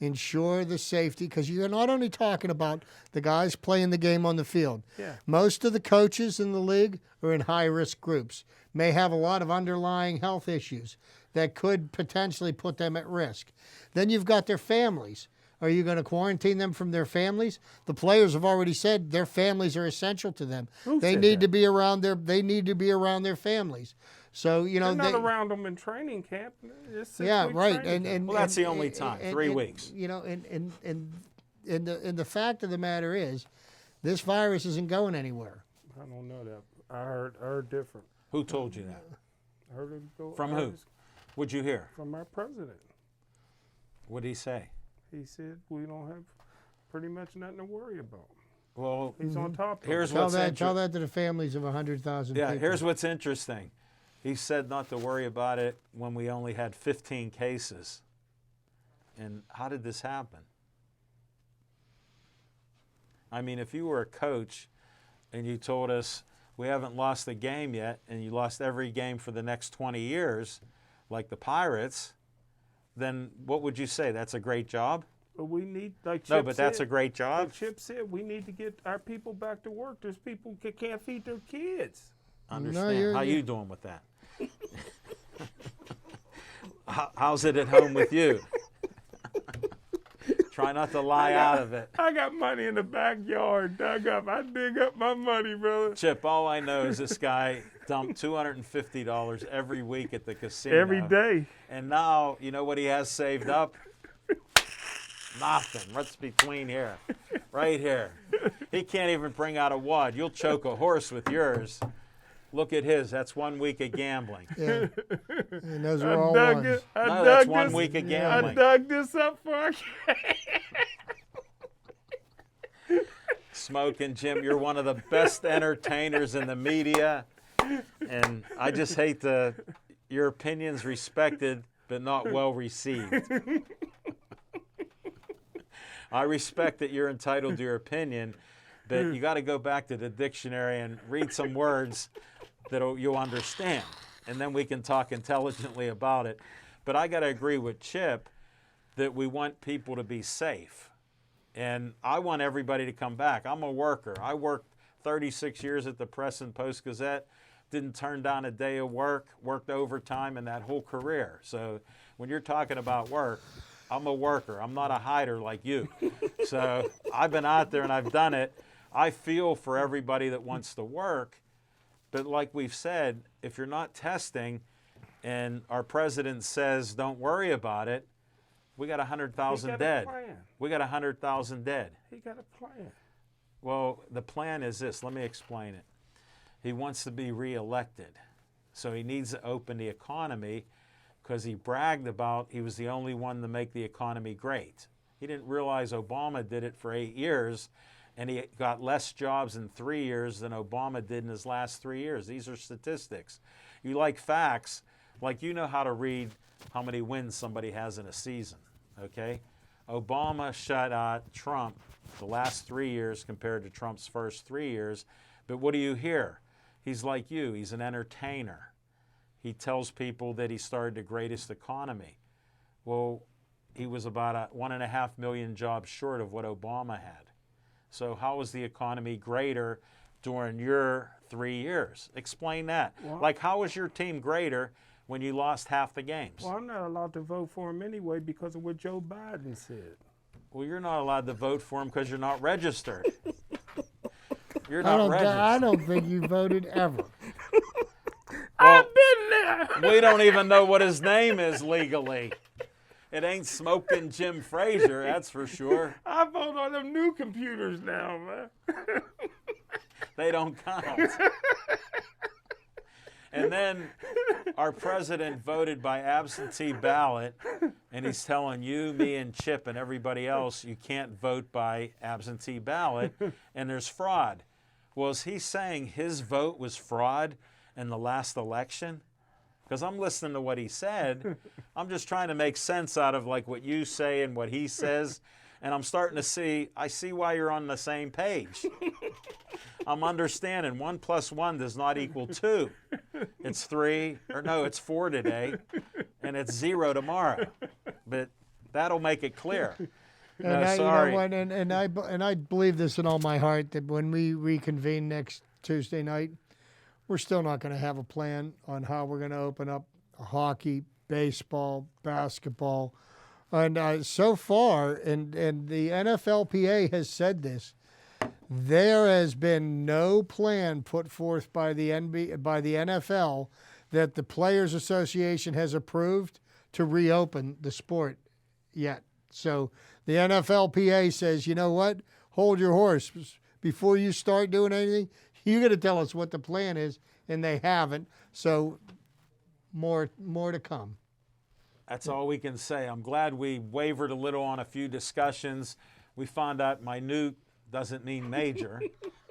ensure the safety? Because you're not only talking about the guys playing the game on the field. Yeah. Most of the coaches in the league are in high-risk groups, may have a lot of underlying health issues that could potentially put them at risk. Then you've got their families. Are you going to quarantine them from their families? The players have already said their families are essential to them. Who They said need that? to be around their. They need to be around their families. So you know They're not they, around them in training camp. It's 6 yeah, week right. training camp. And Well, that's the only and- time, and- 3 and, weeks. You know, and the fact of the matter is, this virus isn't going anywhere. I don't know that. I heard different. Who told you that? I heard it go From I who? heard it What'd you hear? From our president. What did he say? He said we don't have pretty much nothing to worry about. Well, He's on top of here's it. Tell what's that interesting. to the families of 100,000 Yeah, people. here's what's interesting. He said not to worry about it when we only had 15 cases. And how did this happen? I mean, if you were a coach and you told us we haven't lost a game yet and you lost every game for the next 20 years, like the Pirates, then what would you say? That's a great job? But we need, like Chip No, but that's a said, great job. like Chip said, we need to get our people back to work. There's people who can't feed their kids. Understand. How you doing with that? How's it at home with you? Try not to lie out of it. I got money in the backyard dug up. I dig up my money, brother. Chip, all I know is this guy dumped $250 every week at the casino. Every day. And now, you know what he has saved up? Nothing. What's between here? Right here. He can't even bring out a wad. You'll choke a horse with yours. Look at his. That's 1 week of gambling. Yeah. And those I are all dug ones. it. I No, dug that's this, 1 week of I gambling. dug this up for Smoking Jim, you're one of the best entertainers in the media. And I just hate your opinion's respected, but not well received. I respect that you're entitled to your opinion, but you got to go back to the dictionary and read some words that you'll understand, and then we can talk intelligently about it. But I got to agree with Chip that we want people to be safe, and I want everybody to come back. I'm a worker. I worked 36 years at the Press and Post-Gazette, didn't turn down a day of work, worked overtime in that whole career. So when you're talking about work, I'm a worker. I'm not a hider like you. So I've been out there and I've done it. I feel for everybody that wants to work, but like we've said, if you're not testing and our president says don't worry about it, we got 100,000 dead. We got 100,000 dead. He got a plan. Well, the plan is this. Let me explain it. He wants to be reelected, so he needs to open the economy because he bragged about he was the only one to make the economy great. He didn't realize Obama did it for 8 years, and he got less jobs in 3 years than Obama did in his last 3 years. These are statistics. You like facts, like you know how to read how many wins somebody has in a season, okay? Obama shut out Trump the last 3 years compared to Trump's first 3 years, but what do you hear? He's like you. He's an entertainer. He tells people that he started the greatest economy. Well, he was about 1.5 million jobs short of what Obama had. So how was the economy greater during your 3 years? Explain that. Well, like, how was your team greater when you lost half the games? Well, I'm not allowed to vote for him anyway because of what Joe Biden said. Well, you're not allowed to vote for him because you're not registered. You're not registered. I don't think you voted ever. I've been there. We don't even know what his name is legally. It ain't Smoking Jim Frazier, that's for sure. I vote on them new computers now, man. They don't count. And then our president voted by absentee ballot, and he's telling you, me, and Chip, and everybody else, you can't vote by absentee ballot, and there's fraud. Well, is he saying his vote was fraud in the last election? Because I'm listening to what he said. I'm just trying to make sense out of like what you say and what he says, and I'm starting to see, I see why you're on the same page. I'm understanding 1 + 1 does not equal 2. It's 3, or no, it's 4 today, and it's 0 tomorrow. But that'll make it clear. No, sorry. You know what, and I believe this in all my heart that when we reconvene next Tuesday night, we're still not going to have a plan on how we're going to open up hockey, baseball, basketball. And so far, and the NFLPA has said this, there has been no plan put forth by the NFL that the Players Association has approved to reopen the sport yet. So the NFLPA says, you know what? Hold your horse. Before you start doing anything, you got to tell us what the plan is, and they haven't. So more to come. That's all we can say. I'm glad we wavered a little on a few discussions. We found out minute doesn't mean major,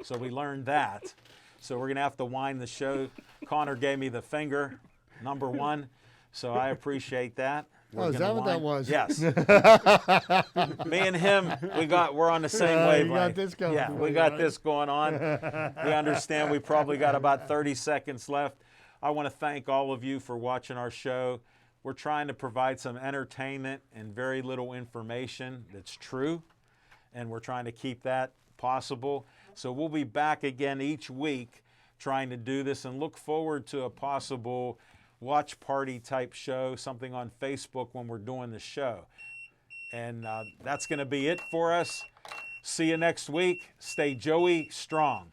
so we learned that. So we're going to have to wind the show. Connor gave me the finger, number 1, so I appreciate that. Is that what that was? Yes. Me and him, we're on the same wavelength. You got this going. Yeah, we got this going on. We understand we probably got about 30 seconds left. I want to thank all of you for watching our show. We're trying to provide some entertainment and very little information that's true, and we're trying to keep that possible. So we'll be back again each week trying to do this, and look forward to a possible watch party type show, something on Facebook when we're doing the show. And that's going to be it for us. See you next week. Stay Joey strong.